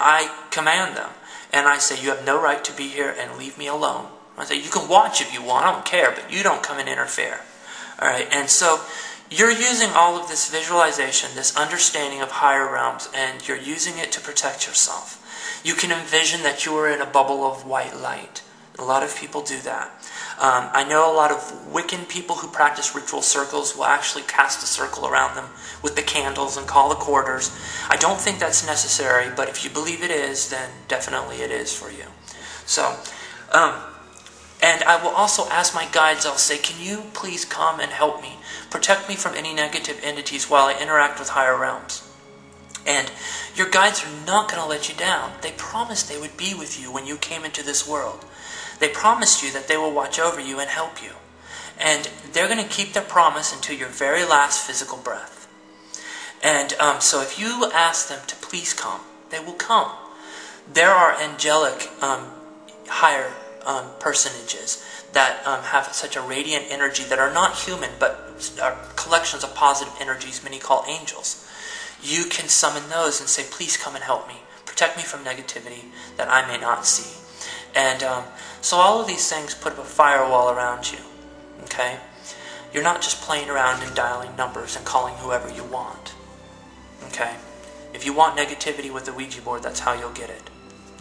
I command them. And I say, you have no right to be here and leave me alone. I say, you can watch if you want, I don't care, but you don't come and interfere. Alright, and so you're using all of this visualization, this understanding of higher realms, and you're using it to protect yourself. You can envision that you are in a bubble of white light. A lot of people do that. I know a lot of Wiccan people who practice ritual circles will actually cast a circle around them with the candles and call the quarters. I don't think that's necessary, but if you believe it is, then definitely it is for you. So, and I will also ask my guides, I'll say, can you please come and help me? Protect me from any negative entities while I interact with higher realms. And your guides are not going to let you down. They promised they would be with you when you came into this world. They promised you that they will watch over you and help you. And they're going to keep their promise until your very last physical breath. And so if you ask them to please come, they will come. There are angelic higher personages that have such a radiant energy that are not human, but are collections of positive energies many call angels. You can summon those and say, please come and help me. Protect me from negativity that I may not see. And so all of these things put up a firewall around you. Okay? You're not just playing around and dialing numbers and calling whoever you want. Okay? If you want negativity with the Ouija board, that's how you'll get it.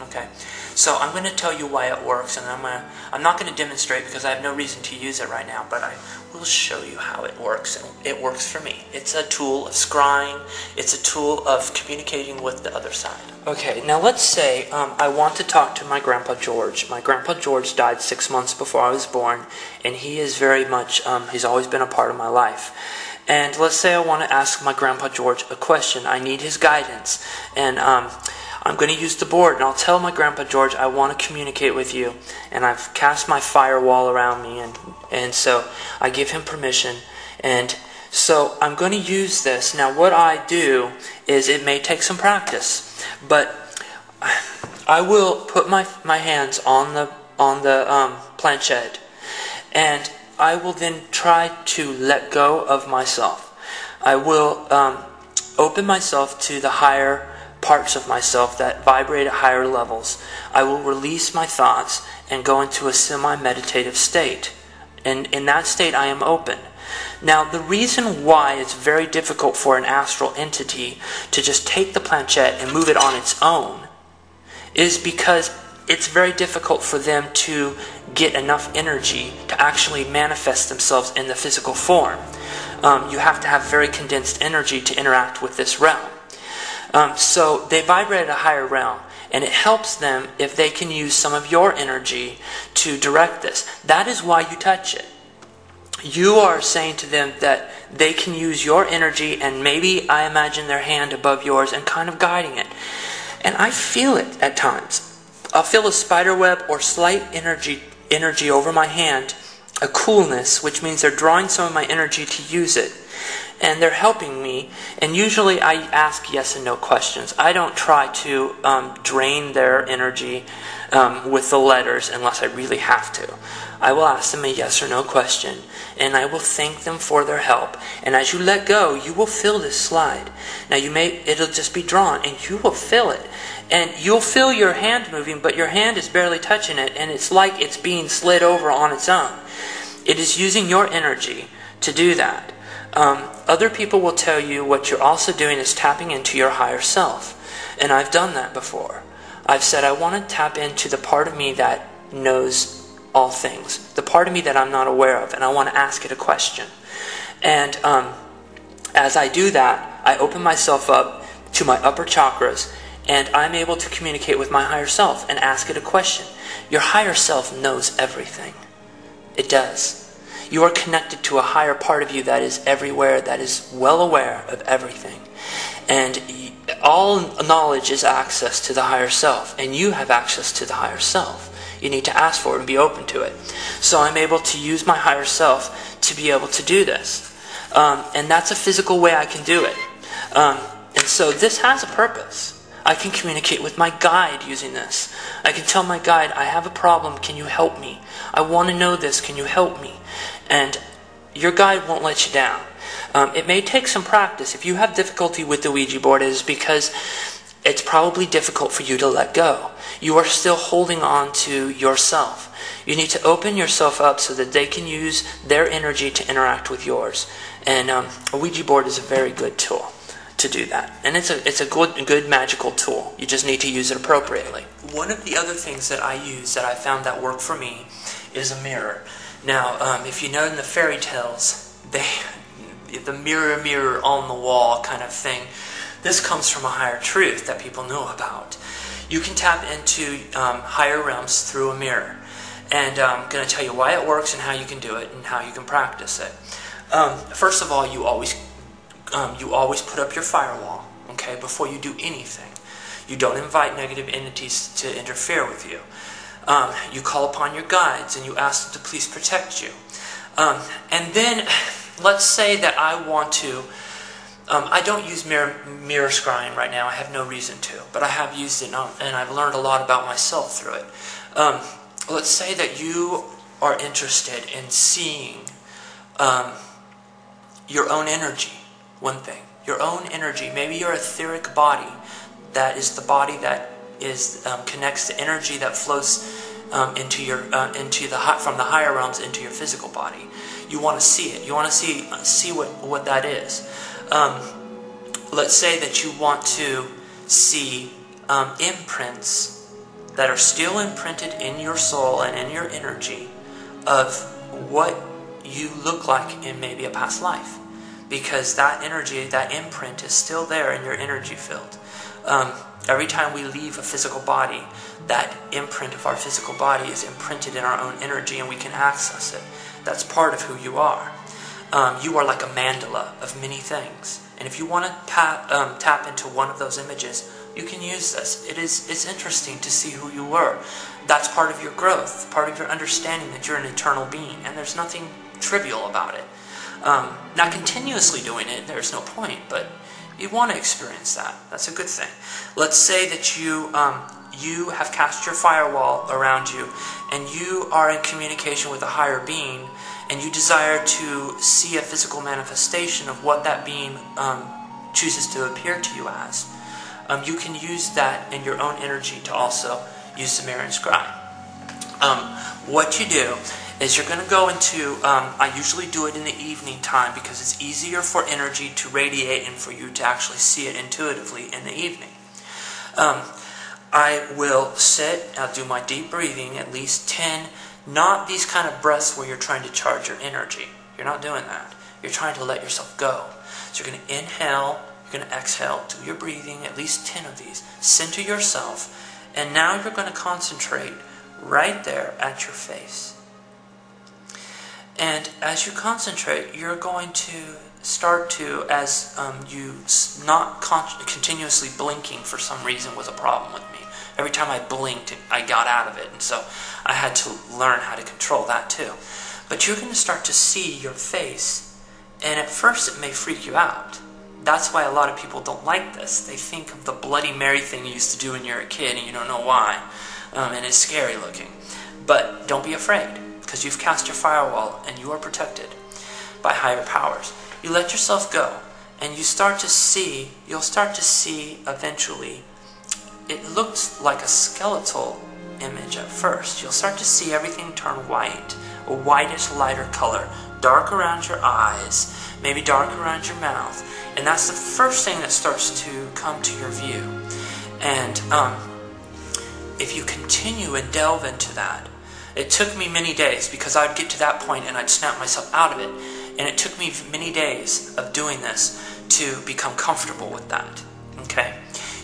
Okay? So I'm going to tell you why it works, and I'm not going to demonstrate because I have no reason to use it right now, but I will show you how it works, and it works for me. It's a tool of scrying. It's a tool of communicating with the other side. Okay, now let's say I want to talk to my Grandpa George. My Grandpa George died 6 months before I was born, and he is very much, he's always been a part of my life. And let's say I want to ask my Grandpa George a question. I need his guidance, and I'm going to use the board, and I'll tell my Grandpa George I want to communicate with you, and I've cast my firewall around me, and so I give him permission, and so I'm going to use this. Now what I do is, it may take some practice, but I will put my hands on the planchette, and I will then try to let go of myself. I will open myself to the higher parts of myself that vibrate at higher levels. I will release my thoughts and go into a semi-meditative state. And in that state I am open. Now the reason why it's very difficult for an astral entity to just take the planchette and move it on its own is because it's very difficult for them to get enough energy to actually manifest themselves in the physical form. You have to have very condensed energy to interact with this realm. So they vibrate at a higher realm, and it helps them if they can use some of your energy to direct this. That is why you touch it. You are saying to them that they can use your energy, and maybe I imagine their hand above yours and kind of guiding it. And I feel it at times. I'll feel a spider web or slight energy over my hand, a coolness, which means they're drawing some of my energy to use it. And they're helping me, and usually I ask yes and no questions. I don't try to drain their energy with the letters unless I really have to. I will ask them a yes or no question, and I will thank them for their help. And as you let go, you will feel this slide. Now it'll just be drawn, and you will feel it. And you'll feel your hand moving, but your hand is barely touching it, and it's like it's being slid over on its own. It is using your energy to do that. Other people will tell you what you're also doing is tapping into your higher self. And I've done that before. I've said I want to tap into the part of me that knows all things. The part of me that I'm not aware of. And I want to ask it a question. And as I do that, I open myself up to my upper chakras. And I'm able to communicate with my higher self and ask it a question. Your higher self knows everything. It does. You are connected to a higher part of you that is everywhere, that is well aware of everything. And all knowledge is access to the higher self. And you have access to the higher self. You need to ask for it and be open to it. So I'm able to use my higher self to be able to do this. And that's a physical way I can do it. And so this has a purpose. I can communicate with my guide using this. I can tell my guide, I have a problem, can you help me? I want to know this, can you help me? And your guide won't let you down. It may take some practice. If you have difficulty with the Ouija board, it is because it's probably difficult for you to let go. You are still holding on to yourself. You need to open yourself up so that they can use their energy to interact with yours. And a Ouija board is a very good tool to do that. And it's a good magical tool. You just need to use it appropriately. One of the other things that I use that I found that work for me is a mirror. Now, if you know in the fairy tales, the mirror, mirror on the wall kind of thing, this comes from a higher truth that people know about. You can tap into higher realms through a mirror. And I'm going to tell you why it works and how you can do it and how you can practice it. First of all, you always put up your firewall, okay, before you do anything. You don't invite negative entities to interfere with you. You call upon your guides and you ask them to please protect you. And then, let's say that I want to, I don't use mirror scrying right now. I have no reason to, but I have used it and I've learned a lot about myself through it. Let's say that you are interested in seeing your own energy. One thing, your own energy, maybe your etheric body, that is the body that is connects the energy that flows from the higher realms into your physical body. You want to see it. You want to see what that is. Let's say that you want to see imprints that are still imprinted in your soul and in your energy of what you look like in maybe a past life. Because that energy, that imprint is still there in your energy field. Every time we leave a physical body, that imprint of our physical body is imprinted in our own energy and we can access it. That's part of who you are. You are like a mandala of many things. And if you want to tap into one of those images, you can use this. It's interesting to see who you were. That's part of your growth, part of your understanding that you're an eternal being, and there's nothing trivial about it. Not continuously doing it, there's no point, but you want to experience that. That's a good thing. Let's say that you have cast your firewall around you, and you are in communication with a higher being, and you desire to see a physical manifestation of what that being chooses to appear to you as. You can use that in your own energy to also use the mirror and scry. What you do is you're going to go into, I usually do it in the evening time because it's easier for energy to radiate and for you to actually see it intuitively in the evening. I will sit, I'll do my deep breathing, at least 10, not these kind of breaths where you're trying to charge your energy. You're not doing that. You're trying to let yourself go. So you're going to inhale, you're going to exhale, do your breathing, at least 10 of these. Center yourself, and now you're going to concentrate right there at your face. And as you concentrate, you're going to start to, as you not continuously blinking for some reason was a problem with me. Every time I blinked, I got out of it, and so I had to learn how to control that too. But you're going to start to see your face, and at first it may freak you out. That's why a lot of people don't like this. They think of the Bloody Mary thing you used to do when you were a kid, and you don't know why, and it's scary looking. But don't be afraid, because you've cast your firewall, and you are protected by higher powers. You let yourself go, and you'll start to see eventually, it looks like a skeletal image at first. You'll start to see everything turn white, a whitish lighter color, dark around your eyes, maybe dark around your mouth, and that's the first thing that starts to come to your view. And if you continue and delve into that, it took me many days because I'd get to that point and I'd snap myself out of it. And it took me many days of doing this to become comfortable with that. Okay?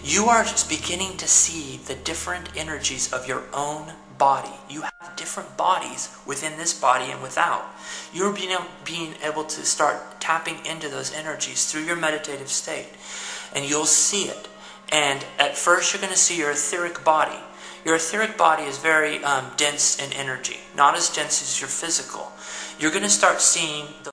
You are just beginning to see the different energies of your own body. You have different bodies within this body and without. You're being able to start tapping into those energies through your meditative state. And you'll see it. And at first you're going to see your etheric body. Your etheric body is very dense in energy. Not as dense as your physical. You're going to start seeing the